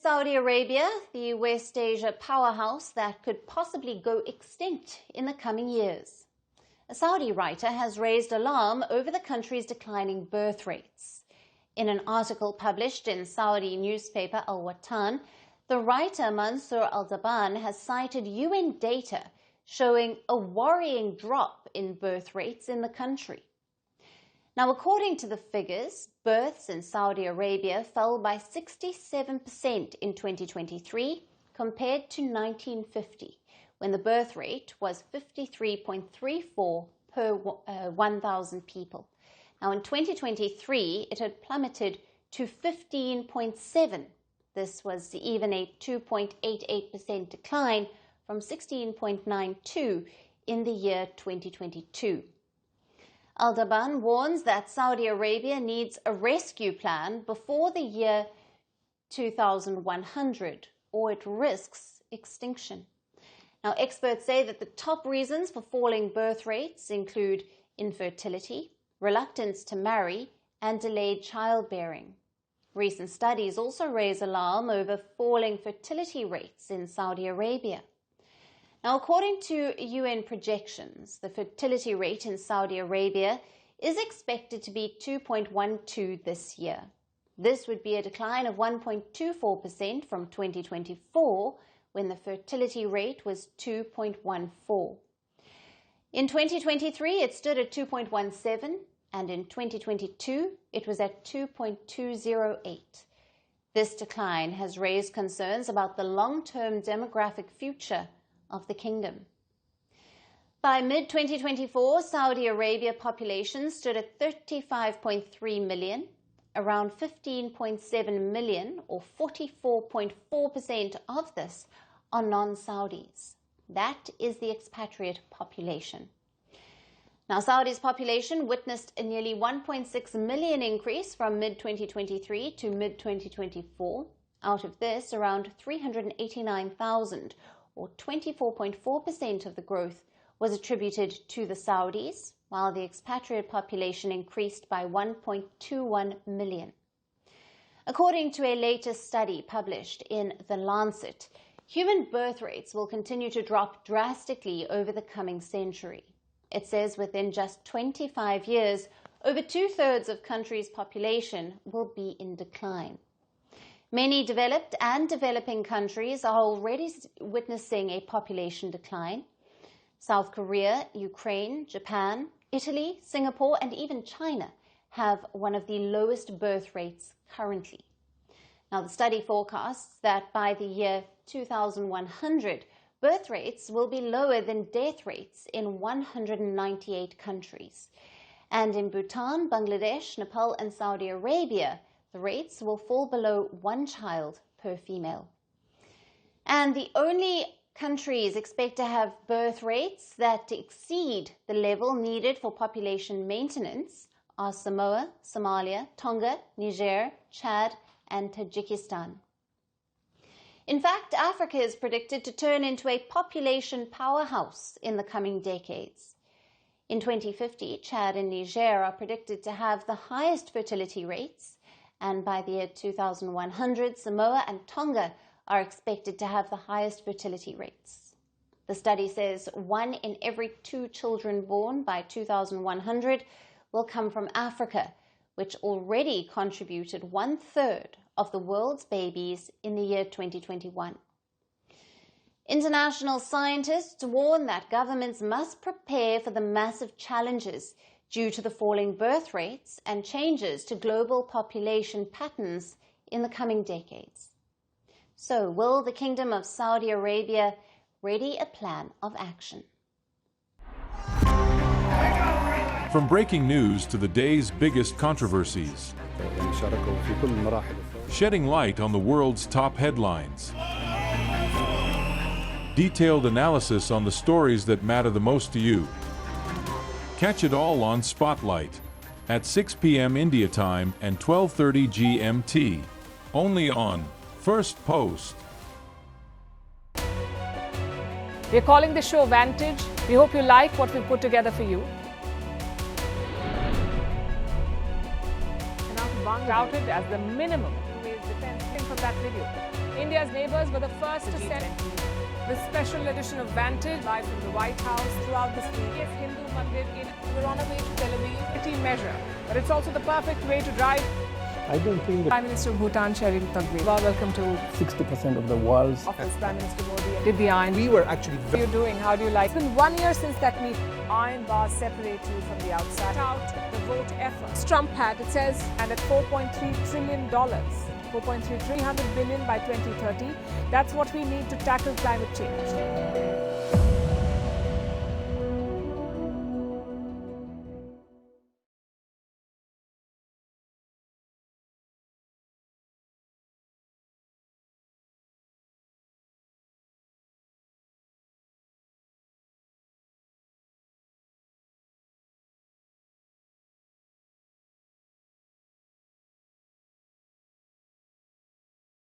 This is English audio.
Saudi Arabia, the West Asia powerhouse that could possibly go extinct in the coming years. A Saudi writer has raised alarm over the country's declining birth rates. In an article published in Saudi newspaper Al Watan, the writer Mansour Al-Daban has cited UN data showing a worrying drop in birth rates in the country. Now, according to the figures, births in Saudi Arabia fell by 67% in 2023 compared to 1950, when the birth rate was 53.34 per 1,000 people. Now, in 2023, it had plummeted to 15.7. This was even a 2.88% decline from 16.92 in the year 2022. Al-Daban warns that Saudi Arabia needs a rescue plan before the year 2100, or it risks extinction. Now, experts say that the top reasons for falling birth rates include infertility, reluctance to marry, and delayed childbearing. Recent studies also raise alarm over falling fertility rates in Saudi Arabia. Now, according to UN projections, the fertility rate in Saudi Arabia is expected to be 2.12 this year. This would be a decline of 1.24% from 2024, when the fertility rate was 2.14. In 2023, it stood at 2.17, and in 2022, it was at 2.208. This decline has raised concerns about the long-term demographic future of the kingdom. By mid-2024, Saudi Arabia population stood at 35.3 million, around 15.7 million, or 44.4% of this are non-Saudis. That is the expatriate population. Now, Saudi's population witnessed a nearly 1.6 million increase from mid-2023 to mid-2024. Out of this, around 389,000, or 24.4% of the growth, was attributed to the Saudis, while the expatriate population increased by 1.21 million. According to a latest study published in The Lancet, human birth rates will continue to drop drastically over the coming century. It says within just 25 years, over two-thirds of country's population will be in decline. Many developed and developing countries are already witnessing a population decline. South Korea, Ukraine, Japan, Italy, Singapore, and even China have one of the lowest birth rates currently. Now, the study forecasts that by the year 2100, birth rates will be lower than death rates in 198 countries. And in Bhutan, Bangladesh, Nepal, and Saudi Arabia, the rates will fall below 1 child per female. And the only countries expect to have birth rates that exceed the level needed for population maintenance are Samoa, Somalia, Tonga, Niger, Chad, and Tajikistan. In fact, Africa is predicted to turn into a population powerhouse in the coming decades. In 2050, Chad and Niger are predicted to have the highest fertility rates, and by the year 2100, Samoa and Tonga are expected to have the highest fertility rates. The study says 1 in every 2 children born by 2100 will come from Africa, which already contributed 1/3 of the world's babies in the year 2021. International scientists warn that governments must prepare for the massive challenges due to the falling birth rates and changes to global population patterns in the coming decades. So, will the Kingdom of Saudi Arabia ready a plan of action? From breaking news to the day's biggest controversies, shedding light on the world's top headlines, detailed analysis on the stories that matter the most to you. Catch it all on Spotlight at 6 p.m. India time and 12:30 GMT, only on Firstpost. We're calling the show Vantage. We hope you like what we put together for you. And now to Bangladesh as the minimum to raise defense from that video. India's neighbors were the first to send this special edition of Vantage live from the White House throughout this week. Yes, Hindu Mandir in we're on our way to Tel Aviv. Measure, but it's also the perfect way to drive. I don't think that Prime Minister of Bhutan, Sherin Tagwe. Welcome to 60% of the world's office. Prime Minister Modi did the iron. we were actually How are you doing? How do you like? It's been 1 year since that meeting. Iron bars separate you from the outside. Out the vote effort. Trump had, it says, and at $4.3 trillion. 4.3 300 billion by 2030. That's what we need to tackle climate change.